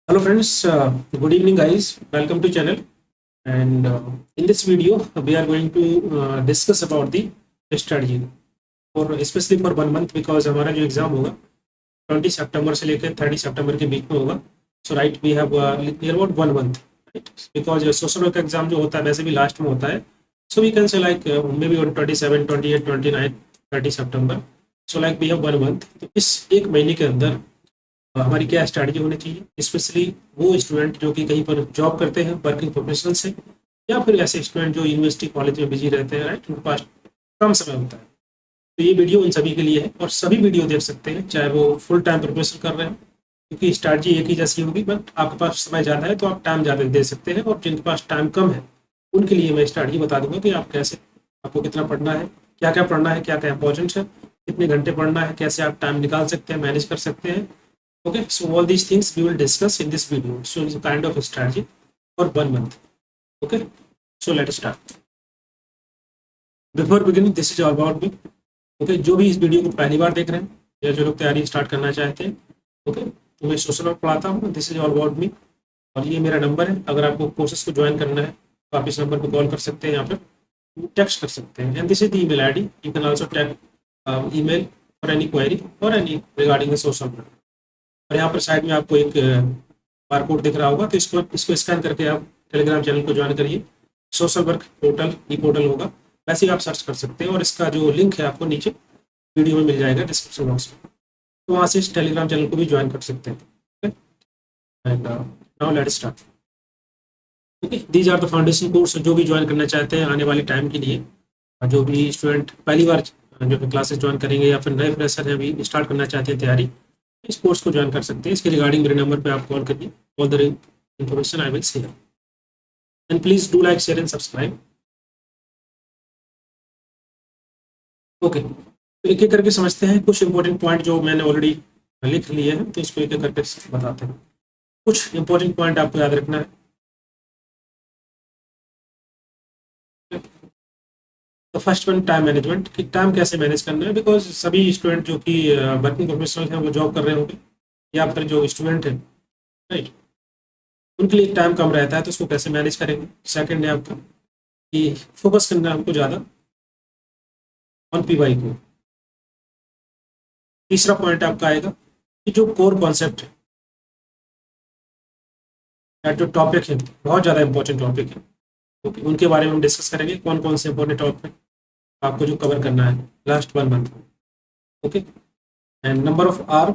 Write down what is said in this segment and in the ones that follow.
Hello friends, good evening guys. Welcome to channel. And in this video we are going to discuss about the strategy for especially for 1 month because हमारा जो exam होगा 20 सितंबर से लेकर 30 सितंबर के बीच में होगा. So right we have near about 1 month right because social work exam जो होता है वैसे भी लास्ट में होता है. So we can say like maybe on 27, 28, 29, 30 September. So like we have 1 month. तो इस एक महीने के अंदर हमारी क्या स्ट्रैटेजी होनी चाहिए, स्पेशली वो स्टूडेंट जो कि कहीं पर जॉब करते हैं, वर्किंग प्रोफेशनल्स हैं, या फिर ऐसे स्टूडेंट जो यूनिवर्सिटी कॉलेज में बिजी रहते हैं, राइट, उनके पास कम समय होता है. तो ये वीडियो उन सभी के लिए है और सभी वीडियो देख सकते हैं चाहे वो फुल टाइम प्रिपरेशन कर रहे हैं, क्योंकि स्ट्रैटेजी एक ही जैसी होगी, बट आपके पास समय ज़्यादा है तो आप टाइम ज़्यादा दे सकते हैं. और जिनके पास टाइम कम है उनके लिए मैं स्ट्रैटेजी बता दूंगा कि आप कैसे, आपको कितना पढ़ना है, क्या क्या पढ़ना है, क्या क्या इंपॉर्टेंट है, कितने घंटे पढ़ना है, कैसे आप टाइम निकाल सकते हैं, मैनेज कर सकते हैं. Okay, so all these things we will discuss in this video. So it's a kind of a strategy for 1 month. Okay, so let's start. Before beginning, this is all about me. Okay, जो भी इस video को पहली बार देख रहे हैं या जो लोग तैयारी स्टार्ट करना चाहते हैं, ओके, तो मैं सोशल वर्क पढ़ाता हूँ. This is all about me और ये मेरा नंबर है. अगर आपको कोर्सेज को ज्वाइन करना है तो आप इस नंबर पर कॉल कर सकते हैं, यहाँ पर टेक्स्ट कर सकते हैं. And this is the email ID. You can also tag email for any query और any regarding the social work. और यहाँ पर साइड में आपको एक बार कोड दिख रहा होगा, तो इसको स्कैन करके आप टेलीग्राम चैनल को ज्वाइन करिए. Social work portal e portal होगा, वैसे ही आप सर्च कर सकते हैं और इसका जो लिंक है आपको नीचे वीडियो में मिल जाएगा डिस्क्रिप्शन बॉक्स में. तो वहाँ से इस टेलीग्राम चैनल को भी ज्वाइन कर सकते हैं. And now let's start. Okay, these are the foundation course. जो भी ज्वाइन करना चाहते हैं आने वाले टाइम के लिए, जो भी स्टूडेंट पहली बार जो क्लासेस ज्वाइन करेंगे या फिर नए फ्रेशर हैं अभी स्टार्ट करना चाहते हैं तैयारी, इस कोर्स को ज्वाइन कर सकते हैं. इसके रिगार्डिंग मेरे नंबर पे आप कॉल करिए. All the information I will share. And please do like, share and subscribe. Okay, तो एक एक करके समझते हैं. कुछ इंपॉर्टेंट पॉइंट जो मैंने ऑलरेडी लिख लिए हैं, तो इसको एक एक करके बताते हैं. कुछ इंपॉर्टेंट पॉइंट आपको याद रखना है. तो फर्स्ट वन, टाइम मैनेजमेंट, कि टाइम कैसे मैनेज करना है. बिकॉज सभी स्टूडेंट जो कि वर्किंग प्रोफेशनल हैं वो जॉब कर रहे होंगे, या फिर जो स्टूडेंट हैं, राइट, उनके लिए टाइम कम रहता है, तो उसको कैसे मैनेज करेंगे. सेकंड है आपका कि फोकस करना है हमको ज़्यादा ऑन पीवाई को. तीसरा पॉइंट आपका आएगा कि जो कोर कॉन्सेप्ट है या जो टॉपिक है, बहुत ज़्यादा इंपॉर्टेंट टॉपिक है, ओके, उनके बारे में हम डिस्कस करेंगे. कौन कौन से इंपॉर्टेंट टॉपिक आपको जो कवर करना है लास्ट 1 मंथ में. Okay, and number of hour,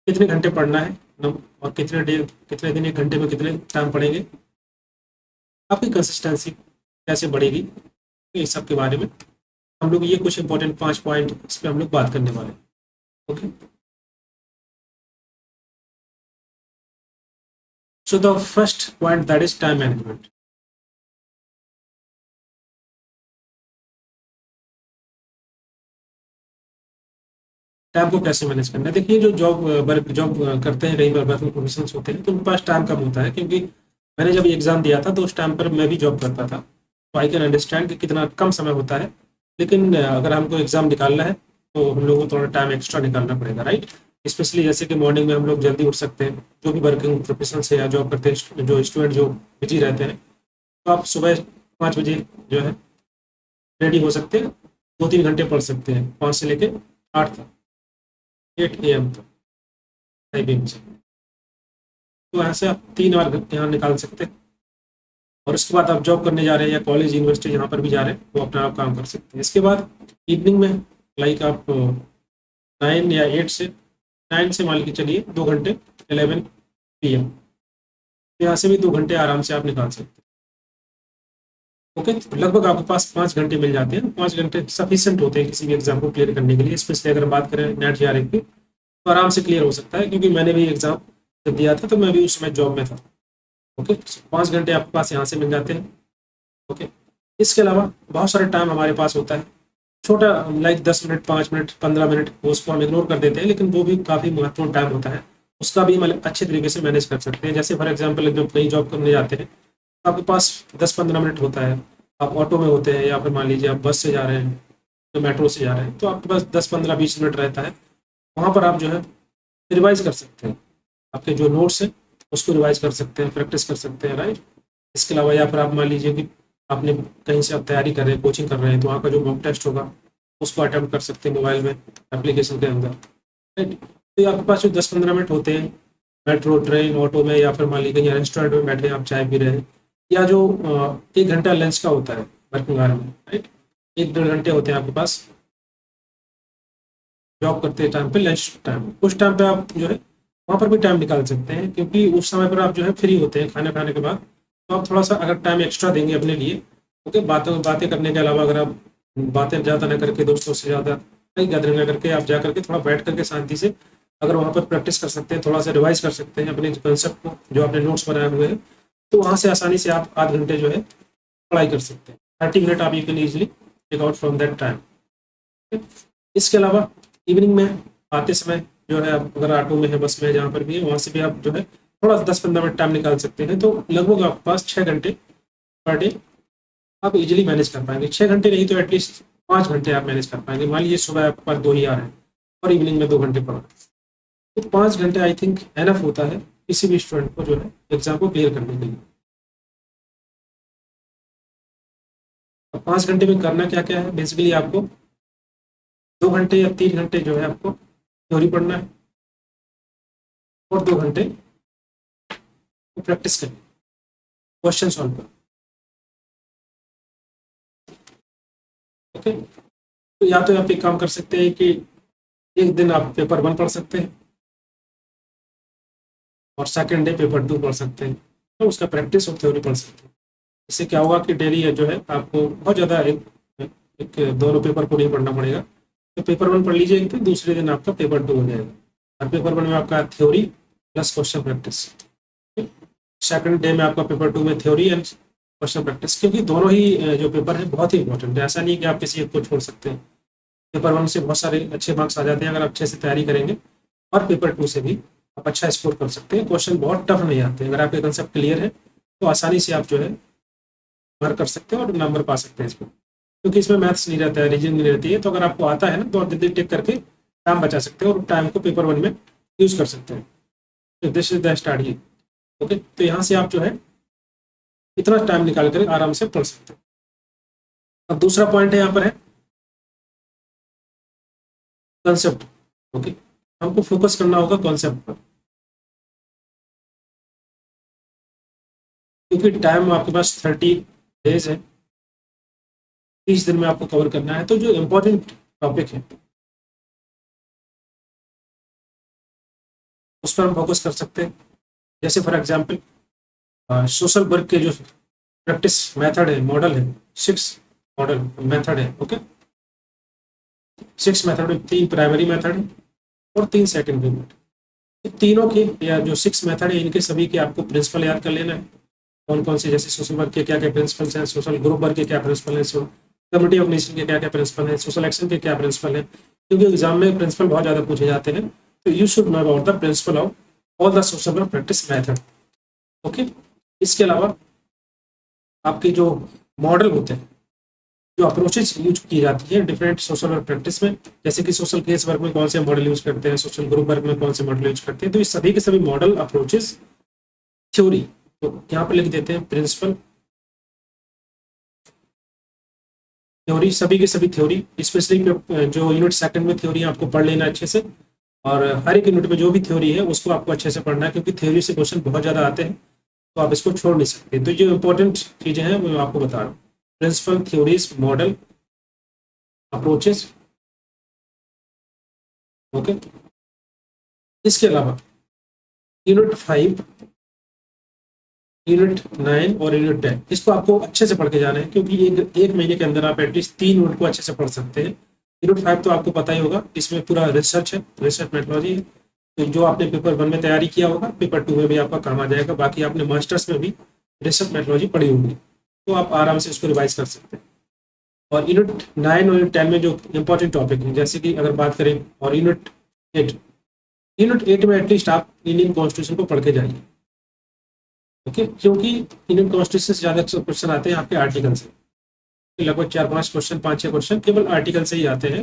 कितने घंटे पढ़ना है और कितने दिन एक घंटे में कितने टाइम पढ़ेंगे, आपकी कंसिस्टेंसी कैसे बढ़ेगी, तो इस सब के बारे में हम लोग, ये कुछ इंपॉर्टेंट 5 पॉइंट इस पर हम लोग बात करने वाले हैं. Okay, so the first point that is time management. Time को कैसे मैनेज करना है. देखिए, जो जॉब करते हैं, कहीं पर वर्किंग प्रोफेशनल्स होते हैं, तो उनके पास टाइम कम होता है. क्योंकि मैंने जब एग्ज़ाम दिया था तो उस टाइम पर मैं भी जॉब करता था, तो आई कैन अंडरस्टैंड कि कितना कम समय होता है. लेकिन अगर हमको एग्ज़ाम निकालना है तो हम लोगों को थोड़ा टाइम एक्स्ट्रा निकालना पड़ेगा, राइट. स्पेशली जैसे कि मॉर्निंग में हम लोग जल्दी उठ सकते हैं, जो भी वर्किंग प्रोफेशनल्स है या जॉब करते हैं, जो स्टूडेंट जो बिजी रहते हैं, तो आप सुबह 5 बजे जो है रेडी हो सकते हैं. 2-3 घंटे पढ़ सकते हैं, 5 से लेके 8 तक, 8 AM तक, 5 AM से. तो ऐसे आप 3 आवर यहाँ निकाल सकते हैं. और उसके बाद आप जॉब करने जा रहे हैं या कॉलेज यूनिवर्सिटी जहाँ पर भी जा रहे हैं, वो अपना आप काम कर सकते हैं. इसके बाद इवनिंग में लाइक आप 9 से मान के चलिए 2 घंटे, 11 PM, यहाँ से भी 2 घंटे आराम से आप निकाल सकते हैं. ओके, तो लगभग आपके पास 5 घंटे मिल जाते हैं. 5 घंटे सफिशिएंट होते हैं किसी भी एग्जाम को क्लियर करने के लिए. स्पेशली अगर बात करें नेट जीआरई की, तो आराम से क्लियर हो सकता है, क्योंकि मैंने भी एग्जाम जब दिया था तो मैं भी उस समय जॉब में था. ओके, 5 घंटे आपके पास यहाँ से मिल जाते हैं. ओके, इसके अलावा बहुत सारे टाइम हमारे पास होता है छोटा, लाइक 10 मिनट, 5 मिनट, 15 मिनट, उसको हम इग्नोर कर देते हैं, लेकिन वो भी काफ़ी महत्वपूर्ण टाइम होता है. उसका भी हम अच्छे तरीके से मैनेज कर सकते हैं. जैसे फॉर एग्जाम्पल जब कहीं जॉब करने जाते हैं, तो आपके पास 10-15 मिनट होता है, आप ऑटो में होते हैं या फिर मान लीजिए आप बस से जा रहे हैं, तो मेट्रो से जा रहे हैं, तो आपके पास 10-15-20 मिनट रहता है. वहाँ पर आप जो है रिवाइज कर सकते हैं. आपके जो नोट्स हैं उसको रिवाइज कर सकते हैं, प्रैक्टिस कर सकते हैं, राइट। इसके अलावा या फिर आप मान लीजिए कि आपने कहीं से आप तैयारी कर रहे हैं, कोचिंग कर रहे हैं, तो वहाँ का जो मॉक टेस्ट होगा उसको अटेम्प्ट कर सकते हैं मोबाइल में, एप्लीकेशन के अंदर, राइट। तो ये आपके पास जो 10-15 मिनट होते हैं मेट्रो, ट्रेन, ऑटो में, या फिर मान लीजिए कहीं रेस्टोरेंट में बैठे आप चाय पी रहे हैं, या जो 1 घंटा लंच का होता है वर्किंग आवर में, राइट, 1-1.5 घंटे होते हैं आपके पास जॉब करते टाइम पे, लंच टाइम, उस टाइम पे आप जो है वहाँ पर भी टाइम निकाल सकते हैं, क्योंकि उस समय पर आप जो है फ्री होते हैं खाना खाने के बाद। तो आप थोड़ा सा अगर टाइम एक्स्ट्रा देंगे अपने लिए, ओके, बातें करने के अलावा, अगर आप बातें ज़्यादा ना करके, दोस्तों से ज़्यादा कहीं गैदरिंग ना करके, आप जा करके थोड़ा बैठ करके शांति से अगर वहाँ पर प्रैक्टिस कर सकते हैं, थोड़ा सा रिवाइज कर सकते हैं अपने कंसेप्ट को जो आपने नोट्स बनाए हुए हैं, तो वहाँ से आसानी से आप आध घंटे जो है पढ़ाई कर सकते हैं। 30 मिनट आप you can easily take out from that time. इसके अलावा इवनिंग में आते समय जो है, आप अगर ऑटो में है, बस में, जहाँ पर भी है, वहाँ से भी आप जो है थोड़ा 10-15 मिनट टाइम निकाल सकते हैं। तो लगभग आपके पास 6 घंटे पर डे आप इजीली मैनेज कर पाएंगे। 6 घंटे नहीं तो एटलीस्ट 5 घंटे आप मैनेज कर पाएंगे। मान लीजिए सुबह आपके पास 2 ही आ रहे हैं और इवनिंग में 2 घंटे पढ़ा, तो 5 घंटे आई थिंक एनफ होता है किसी भी स्टूडेंट को जो है एग्जाम को क्लियर करने के लिए। अब 5 घंटे में करना क्या क्या है, बेसिकली आपको 2 घंटे या 3 घंटे जो है आपको थ्योरी पढ़ना है, और 2 घंटे प्रैक्टिस करनी, क्वेश्चन सॉल्व करना, ओके। तो या तो आप एक काम कर सकते हैं कि एक दिन आप पेपर 1 पढ़ सकते हैं और सेकंड डे पेपर 2 पढ़ सकते हैं, तो उसका प्रैक्टिस और थ्योरी पढ़ सकते हैं। इससे क्या होगा कि डेली जो है आपको बहुत ज़्यादा एक दोनों पेपर को नहीं पढ़ना पड़ेगा। तो पेपर 1 पढ़ लीजिए एक दिन, दूसरे दिन आपका पेपर 2 हो जाएगा, और पेपर 1 में आपका theory plus question practice, second day में आपका पेपर 2 में थ्योरी एंड क्वेश्चन प्रैक्टिस। क्योंकि दोनों ही जो पेपर है बहुत ही इंपॉर्टेंट है, ऐसा नहीं कि आप किसी एक को छोड़ सकते हैं। पेपर 1 से बहुत सारे अच्छे मार्क्स आ जाते हैं अगर आप अच्छे से तैयारी करेंगे, और पेपर 2 से भी आप अच्छा स्कोर कर सकते हैं। क्वेश्चन बहुत टफ नहीं आते हैं, अगर आपके कंसेप्ट क्लियर है तो आसानी से आप जो है मार्क कर सकते हैं और नंबर पा सकते हैं इसमें। क्योंकि इसमें मैथ्स नहीं रहता है, रीजनिंग नहीं रहती है, तो अगर आपको आता है ना तो आप जल्दी टिक करके टाइम बचा सकते हैं और टाइम को पेपर 1 में यूज कर सकते हैं। तो दिस इज द स्टार्ट ये, ओके। तो यहाँ से आप जो है इतना टाइम निकाल कर आराम से पढ़ सकते हैं। अब दूसरा पॉइंट है यहाँ पर है कॉन्सेप्ट, ओके। हमको फोकस करना होगा कॉन्सेप्ट पर, क्योंकि टाइम आपके पास 30 डेज है, 30 दिन में आपको कवर करना है। तो जो इम्पोर्टेंट टॉपिक है उस पर हम फोकस कर सकते हैं। जैसे फॉर एग्जांपल सोशल वर्क के जो प्रैक्टिस मेथड है, मॉडल है, 6 मॉडल मेथड है, ओके। 6 मेथड में 3 प्राइमरी मेथड है और 3 सेकेंडरी मेथड। तीनों के या जो 6 मेथड है इनके सभी के आपको प्रिंसिपल याद कर लेना है, कौन कौन से। जैसे सोशल वर्क के क्या क्या प्रिंसिपल्स हैं, सोशल ग्रुप वर्क के क्या प्रिंसिपल हैं, कम्युनिटी ऑर्गेनाइजेशन के क्या क्या प्रिंसिपल हैं, सोशल एक्शन के क्या प्रिंसिपल हैं। क्योंकि एग्जाम में प्रिंसिपल बहुत ज़्यादा पूछे जाते हैं, तो you should know about the principle of all the social work practice method, okay. इसके अलावा आपके जो मॉडल होते हैं, जो अप्रोचेज यूज की जाती है डिफरेंट सोशल वर्क प्रैक्टिस में, जैसे कि सोशल केस वर्क में कौन से मॉडल यूज करते हैं, सोशल ग्रुप वर्क में कौन से मॉडल यूज करते हैं, तो इस सभी के सभी मॉडल, अप्रोचेज, थ्योरी, तो यहाँ पे लिख देते हैं प्रिंसिपल, थ्योरी, सभी की सभी थ्योरी। स्पेशली जो यूनिट सेकंड में थ्योरी आपको पढ़ लेना अच्छे से, और हर एक यूनिट में जो भी थ्योरी है उसको आपको अच्छे से पढ़ना है, क्योंकि थ्योरी से क्वेश्चन बहुत ज़्यादा आते हैं, तो आप इसको छोड़ नहीं सकते। तो जो इंपॉर्टेंट चीज़ें हैं वो मैं आपको बता रहा हूँ, principle, theories, model, approaches, okay. इसके अलावा यूनिट 5, यूनिट 9 और यूनिट 10, इसको आपको अच्छे से पढ़ के जाना है, क्योंकि एक महीने के अंदर आप एटलीस्ट 3 यूनिट को अच्छे से पढ़ सकते हैं। यूनिट 5 तो आपको पता ही होगा, इसमें पूरा रिसर्च है, रिसर्च मेथोडोलॉजी है। तो जो आपने पेपर 1 में तैयारी किया होगा, पेपर 2 में भी आपका काम आ जाएगा। बाकी आपने मास्टर्स में भी रिसर्च मेथोडोलॉजी पढ़ी होगी, तो आप आराम से इसको रिवाइज कर सकते हैं। और यूनिट 9 और यूनिट 10 में जो इंपॉर्टेंट टॉपिक है, जैसे कि अगर बात करें, और यूनिट 8, यूनिट 8 में एटलीस्ट आप इंडियन कॉन्स्टिट्यूशन को पढ़ के जाइए, ओके। क्योंकि इंडियन कॉन्स्टिट्यूशन से ज़्यादा क्वेश्चन आते हैं आपके आर्टिकल से, लगभग 4-5 क्वेश्चन, 5-6 क्वेश्चन केवल आर्टिकल से ही आते हैं।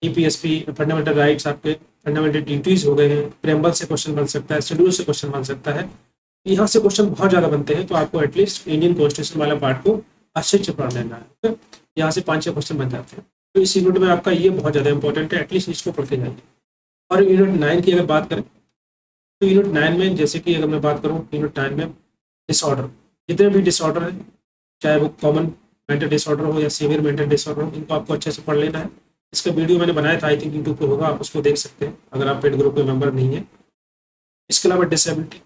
ईपीएसपी, फंडामेंटल राइट्स, आपके फंडामेंटल ड्यूटीज हो गए हैं, प्रेम्बल से क्वेश्चन बन सकता है, शेड्यूल से क्वेश्चन बन सकता है। यहाँ से क्वेश्चन बहुत ज़्यादा बनते हैं, तो आपको एटलीस्ट इंडियन कॉन्स्टिट्यूशन वाला पार्ट को अच्छे से पढ़ लेना है। यहाँ से 5-6 क्वेश्चन बन जाते हैं, तो इस यूनिट में आपका ये बहुत ज़्यादा इंपॉर्टेंट है, एटलीस्ट इसको पढ़ के जाइए। और यूनिट 9 की अगर बात करें तो यूनिट 9 में, जैसे कि अगर मैं बात करूँ यूनिट 9 में डिसऑर्डर, जितने भी डिसऑर्डर है, चाहे वो कॉमन मेंटल डिसऑर्डर हो या सीवियर मेंटल डिसऑर्डर हो, इनको आपको अच्छे से पढ़ लेना है। इसका वीडियो मैंने बनाया था, आई थिंक यूट्यूब पे होगा, आप उसको देख सकते हैं अगर आप पेड ग्रुप के मेंबर नहीं है। इसके अलावा disability,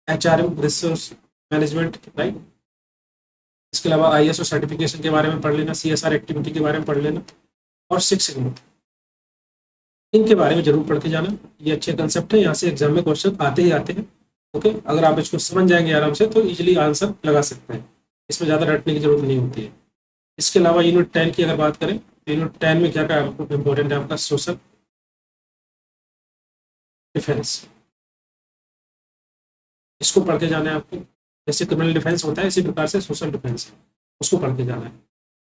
HRM, resource management, right. इसके अलावा ISO सर्टिफिकेशन के बारे में पढ़ लेना, CSR एक्टिविटी के बारे में पढ़ लेना, और 6 सिग्मा, इनके बारे में जरूर पढ़ के जाना। ये अच्छे कंसेप्ट है, यहाँ से एग्जाम में क्वेश्चन आते ही आते हैं। ओके, अगर आप इसको समझ जाएंगे आराम से तो इजीली आंसर लगा सकते हैं, इसमें ज़्यादा रटने की जरूरत नहीं होती है। इसके अलावा यूनिट 10 की अगर बात करें तो यूनिट 10 में क्या क्या इंपॉर्टेंट है आपका, सोशल डिफेंस, इसको पढ़ के जाना है आपको। जैसे क्रिमिनल डिफेंस होता है, इसी प्रकार से सोशल डिफेंस है, उसको पढ़ के जाना है।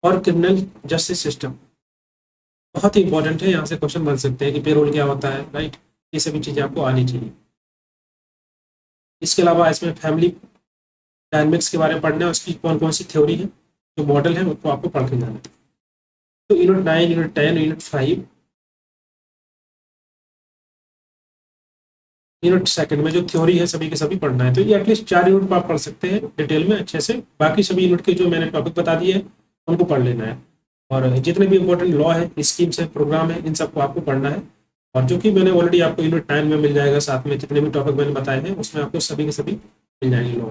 और क्रिमिनल जस्टिस सिस्टम बहुत ही इंपॉर्टेंट है, यहाँ से क्वेश्चन बन सकते हैं कि पेरोल क्या होता है, राइट। ये सभी चीज़ें आपको आनी चाहिए। इसके अलावा इसमें फैमिली डायनेमिक्स के बारे में पढ़ना है, उसकी कौन कौन सी थ्योरी है, जो मॉडल है, उसको आपको पढ़ के जाना है। तो यूनिट 9, यूनिट 10, यूनिट 5, यूनिट 2 में जो थ्योरी है सभी के सभी पढ़ना है। तो ये एटलीस्ट 4 यूनिट आप पढ़ सकते हैं डिटेल में अच्छे से। बाकी सभी यूनिट के जो मैंने टॉपिक बता दिए हैं उनको पढ़ लेना है, और जितने भी इंपॉर्टेंट लॉ है, स्कीम्स है, प्रोग्राम है, इन सबको आपको पढ़ना है। और जो कि मैंने ऑलरेडी आपको यूनिट 9 में मिल जाएगा, साथ में जितने भी टॉपिक मैंने बताए हैं उसमें आपको सभी के सभी मिल जाएंगे लॉ।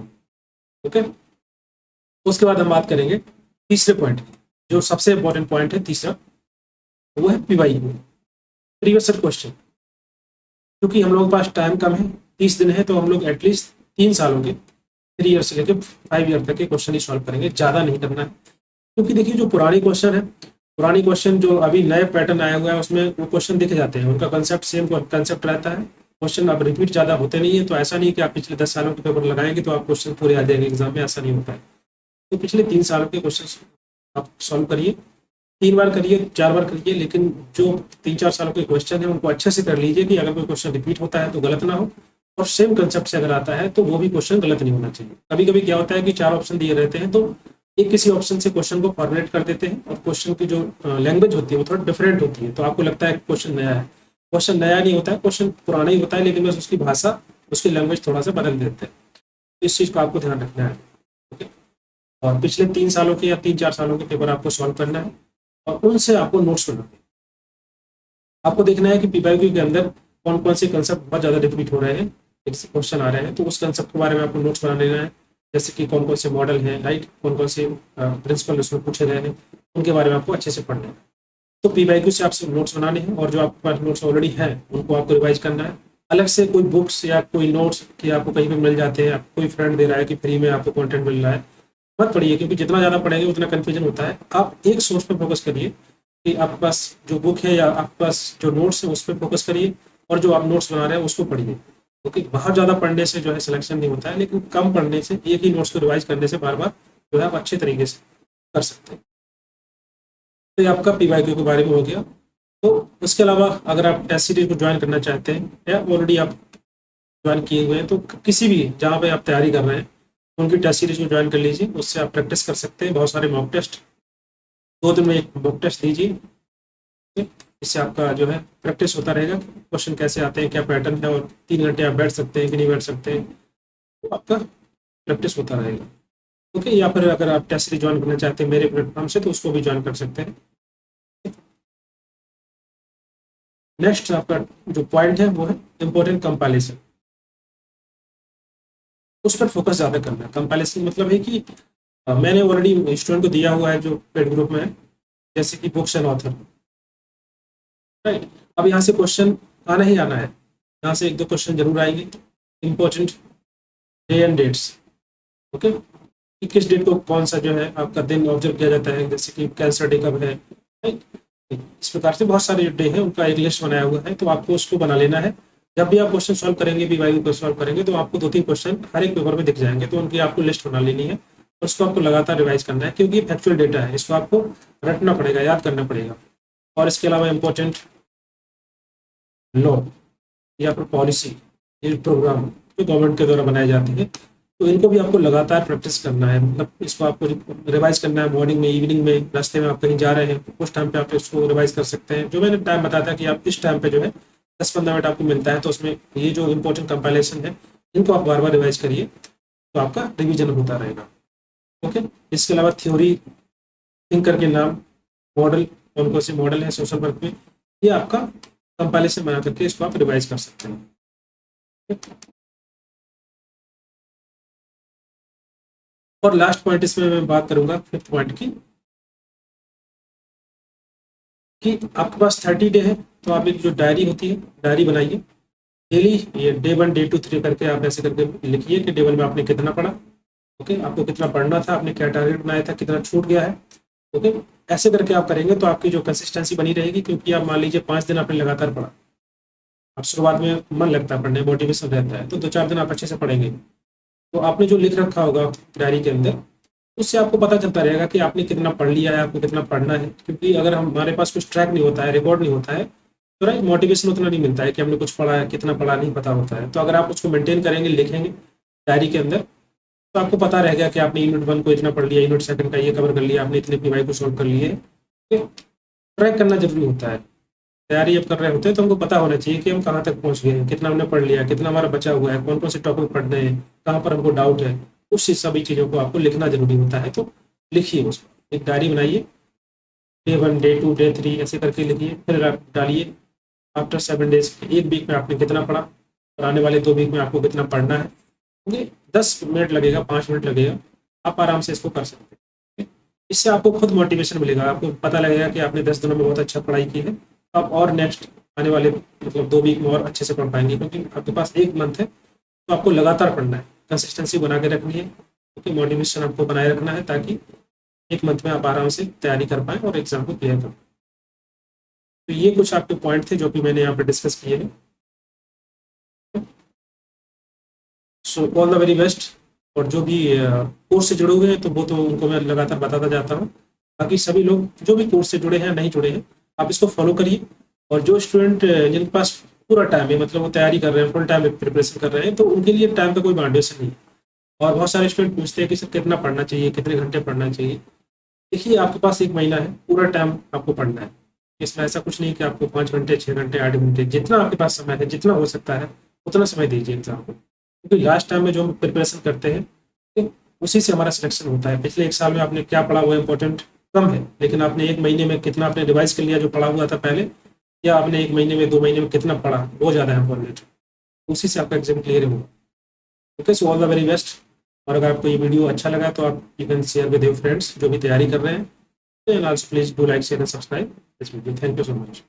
ओके, उसके बाद हम बात करेंगे तीसरे पॉइंट, जो सबसे इंपॉर्टेंट पॉइंट है तीसरा, वो है PYQ, प्रीवियस ईयर क्वेश्चन। क्योंकि हम लोगों के पास टाइम कम है, 30 दिन है, तो हम लोग एटलीस्ट 3 सालों के, 3 ईयर से लेकर 5 ईयर तक के क्वेश्चन ही सॉल्व करेंगे, ज़्यादा नहीं करना है। क्योंकि देखिए जो पुरानी क्वेश्चन है, पुरानी क्वेश्चन जो अभी नए पैटर्न आया हुआ है उसमें वो क्वेश्चन दिखे जाते हैं, उनका कंसेप्ट सेम कंसेप्ट रहता है, क्वेश्चन अब रिपीट ज़्यादा होते नहीं है। तो ऐसा नहीं कि आप पिछले 10 सालों के पेपर लगाएंगे तो आप क्वेश्चन पूरे आ जाएंगे एग्जाम में, ऐसा नहीं होता है। तो पिछले 3 सालों के क्वेश्चन आप सॉल्व करिए, 3 बार करिए, 4 बार करिए, लेकिन जो 3-4 सालों के क्वेश्चन है उनको अच्छे से कर लीजिए कि अगर कोई क्वेश्चन रिपीट होता है तो गलत ना हो, और सेम कंसेप्ट से अगर आता है तो वो भी क्वेश्चन गलत नहीं होना चाहिए। कभी कभी क्या होता है कि 4 ऑप्शन दिए रहते हैं, तो एक किसी ऑप्शन से क्वेश्चन को फॉर्मुलेट कर देते हैं, और क्वेश्चन की जो लैंग्वेज होती है वो थोड़ा डिफरेंट होती है, तो आपको लगता है कि क्वेश्चन नया है। क्वेश्चन नया नहीं होता है, क्वेश्चन पुराना ही होता है, लेकिन बस उसकी भाषा, उसकी लैंग्वेज थोड़ा सा बदल देते हैं। इस चीज़ को आपको ध्यान रखना है। ओके, और पिछले 3 सालों के या 3-4 सालों के पेपर आपको सॉल्व करना है, और उनसे आपको नोट्स बनाना है। आपको देखना है कि PYQ के अंदर कौन कौन से कंसेप्ट बहुत ज़्यादा रिपीट हो रहे हैं, क्वेश्चन आ रहे हैं, तो उस कंसेप्ट के बारे में आपको नोट्स बना लेना है। जैसे कि कौन कौन से मॉडल हैं, राइट, कौन कौन से प्रिंसिपल उसमें पूछे गए हैं, उनके बारे में आपको अच्छे से पढ़ना है। तो PYQ से आपसे नोट्स बनाने हैं, और जो आपके पास नोट्स ऑलरेडी हैं उनको आपको रिवाइज करना है। अलग से कोई बुक्स या कोई नोट्स कि आपको कहीं पर मिल जाते हैं, कोई फ्रेंड दे रहा है कि फ्री में आपको कंटेंट मिल रहा है, मत पढ़िए, क्योंकि जितना ज़्यादा पढ़ेंगे उतना कन्फ्यूजन होता है। आप एक सोर्स पर फोकस करिए कि आपके पास जो बुक है या आपके पास जो नोट्स है उस पर फोकस करिए, और जो आप नोट्स बना रहे हैं उसको पढ़िए। क्योंकि बहुत ज़्यादा पढ़ने से जो है सिलेक्शन नहीं होता है, लेकिन कम पढ़ने से, एक ही नोट्स को रिवाइज करने से बार बार जो है आप अच्छे तरीके से कर सकते हैं। तो ये आपका PYQ के बारे में हो गया। तो उसके अलावा अगर आप टेस्ट सीरीज को ज्वाइन करना चाहते हैं, या ऑलरेडी आप ज्वाइन किए हुए हैं, तो किसी भी जहाँ पे आप तैयारी कर रहे हैं उनकी टेस्ट सीरीज को ज्वाइन कर लीजिए, उससे आप प्रैक्टिस कर सकते हैं। बहुत सारे मॉक टेस्ट, 2 दिन में एक मॉक टेस्ट दीजिए, इससे आपका जो है प्रैक्टिस होता रहेगा, क्वेश्चन कैसे आते हैं, क्या पैटर्न है, और 3 घंटे आप बैठ सकते हैं कि नहीं बैठ सकते हैं, तो आपका प्रैक्टिस होता रहेगा। ओके, या फिर अगर आप टेस्ट सीरीज ज्वाइन करना चाहते हैं मेरे प्लेटफॉर्म से, तो उसको भी ज्वाइन कर सकते हैं। नेक्स्ट आपका जो पॉइंट है वो है इम्पोर्टेंट कंपाइलेशन, उस पर फोकस ज़्यादा करना है। कंपाइलेशन मतलब है कि मैंने ऑलरेडी स्टूडेंट को दिया हुआ है जो पेड ग्रुप में है, जैसे कि बुक्स एंड ऑथर, राइट। अब यहाँ से क्वेश्चन आना ही आना है, यहाँ से 1-2 क्वेश्चन जरूर आएंगे। Important day and dates, okay, कि किस डेट को कौन सा जो है आपका दिन ऑब्जर्व किया जाता है, जैसे कि कैंसर डे कब है, राइट। इस प्रकार से बहुत सारे डे हैं, उनका एक लिस्ट बनाया हुआ है, तो आपको उसको बना लेना है। जब भी आप क्वेश्चन सॉल्व करेंगे, PYQ को सॉल्व करेंगे, तो आपको 2-3 क्वेश्चन हर एक पेपर में दिख जाएंगे, तो उनकी आपको लिस्ट बना लेनी है, उसको आपको लगातार रिवाइज करना है, क्योंकि फैक्चुअल डेटा है, इसको आपको रटना पड़ेगा, याद करना पड़ेगा। और इसके अलावा इम्पोर्टेंट लॉ या फिर पॉलिसी, ये प्रोग्राम जो गवर्नमेंट के द्वारा बनाए जाते हैं, तो इनको भी आपको लगातार प्रैक्टिस करना है। मतलब इसको आपको रिवाइज करना है मॉर्निंग में, इवनिंग में, रास्ते में आप कहीं जा रहे हैं उस टाइम पे आप इसको रिवाइज कर सकते हैं। जो मैंने टाइम बताया था कि आप इस टाइम पे जो है 10-15 मिनट आपको मिलता है, तो उसमें ये जो इंपॉर्टेंट कंपाइलेशन है इनको आप बार बार रिवाइज करिए, तो आपका रिविजन होता रहेगा। ओके, इसके अलावा थ्योरी, थिंक करके नाम, मॉडल, कौन कौन से मॉडल है सोशल वर्क में, ये आपका कंपाइलेशन बना करके इसको आप रिवाइज कर सकते हैं। और लास्ट पॉइंट इसमें मैं बात करूंगा, फिफ्थ पॉइंट की, कि आपके पास 30 डे है, तो आप एक जो डायरी होती है, डायरी बनाइए डेली, ये डे 1 डे 2 3 करके आप ऐसे करके लिखिए कि डे 1 में आपने कितना पढ़ा, ओके, आपको कितना पढ़ना था, आपने क्या टारगेट बनाया था, कितना छूट गया है, ओके। ऐसे करके आप करेंगे तो आपकी जो कंसिस्टेंसी बनी रहेगी, क्योंकि आप मान लीजिए 5 दिन आपने लगातार पढ़ा, अब शुरुआत में मन लगता है पढ़ने, मोटिवेशन रहता है, तो 2-4 दिन आप अच्छे से पढ़ेंगे, तो आपने जो लिख रखा होगा डायरी के अंदर, उससे आपको पता चलता रहेगा कि आपने कितना पढ़ लिया है, आपको कितना पढ़ना है। क्योंकि अगर हमारे पास कुछ ट्रैक नहीं होता है, रिकॉर्ड नहीं होता है, तो राइट मोटिवेशन उतना नहीं मिलता है कि हमने कुछ पढ़ा है, कितना पढ़ा नहीं पता होता है। तो अगर आप उसको मेंटेन करेंगे, लिखेंगे डायरी के अंदर, तो आपको पता रहेगा कि आपने यूनिट 1 को इतना पढ़ लिया, यूनिट 2 का ये कवर कर लिया, आपने इतने पीवाई को सॉल्व कर लिए। ट्रैक करना जरूरी होता है। तैयारी अब कर रहे होते हैं तो हमको पता होना चाहिए कि हम कहाँ तक पहुँच गए हैं, कितना हमने पढ़ लिया, कितना हमारा बचा हुआ है, कौन कौन से टॉपिक पढ़ने हैं, कहाँ पर हमको डाउट है, उस सभी चीज़ों को आपको लिखना जरूरी होता है। तो लिखिए, उसको एक डायरी बनाइए, डे 1 डे 2 डे 3 ऐसे करके लिखिए, फिर आप डालिए आफ्टर 7 डेज, एक वीक में आपने कितना पढ़ा और आने वाले 2 वीक में आपको कितना पढ़ना है। ओके, 10 मिनट लगेगा, 5 मिनट लगेगा, आप आराम से इसको कर सकते हैं। इससे आपको खुद मोटिवेशन मिलेगा, आपको पता लगेगा कि आपने 10 दिनों में बहुत अच्छा पढ़ाई की है, आप और नेक्स्ट आने वाले मतलब 2 वीक में और अच्छे से पढ़ पाएंगे, क्योंकि आपके पास एक मंथ है, तो आपको लगातार पढ़ना है, कंसिस्टेंसी बना के रखनी है, क्योंकि मोटिवेशन आपको बनाए रखना है, ताकि एक मंथ में आप आराम से तैयारी कर पाएँ और एग्जाम को क्लियर कर पाएँ। तो ये कुछ आपके पॉइंट थे जो कि मैंने यहाँ पे डिस्कस किए हैं। So all the very best. और जो भी कोर्स से जुड़े हुए हैं तो वो तो उनको मैं लगातार बताता जाता हूँ। बाकी सभी लोग जो भी कोर्स से जुड़े हैं, नहीं जुड़े हैं, आप इसको फॉलो करिए। और जो स्टूडेंट जिनके पास पूरा टाइम है, मतलब वो तैयारी कर रहे हैं, फुल टाइम प्रिपरेशन कर रहे हैं, तो उनके लिए टाइम का कोई बाउंडेशन नहीं है। और बहुत सारे स्टूडेंट पूछते हैं कि सर कितना पढ़ना चाहिए, कितने घंटे पढ़ना चाहिए। देखिए, आपके पास एक महीना है, पूरा टाइम आपको पढ़ना है। इसमें ऐसा कुछ नहीं कि आपको 5 घंटे, 6 घंटे, 8 घंटे, जितना आपके पास समय है, जितना हो सकता है उतना समय दीजिए एग्जाम को। क्योंकि लास्ट टाइम में जो हम प्रिपरेशन करते हैं, ठीक, उसी से हमारा सिलेक्शन होता है। पिछले एक साल में आपने क्या पढ़ा वो इम्पोर्टेंट कम है, लेकिन आपने एक महीने में कितना आपने रिवाइज कर लिया जो पढ़ा हुआ था पहले, या आपने एक महीने में, 2 महीने में कितना पढ़ा, वो ज़्यादा इम्पोर्टेंट है। उसी से आपका एग्जाम क्लियर होगा। Okay, so all the very best. और अगर आपको ये वीडियो अच्छा लगा तो आप you can share with your friends जो भी तैयारी कर रहे हैं। And also please do like, share and subscribe this video. Thank you so much.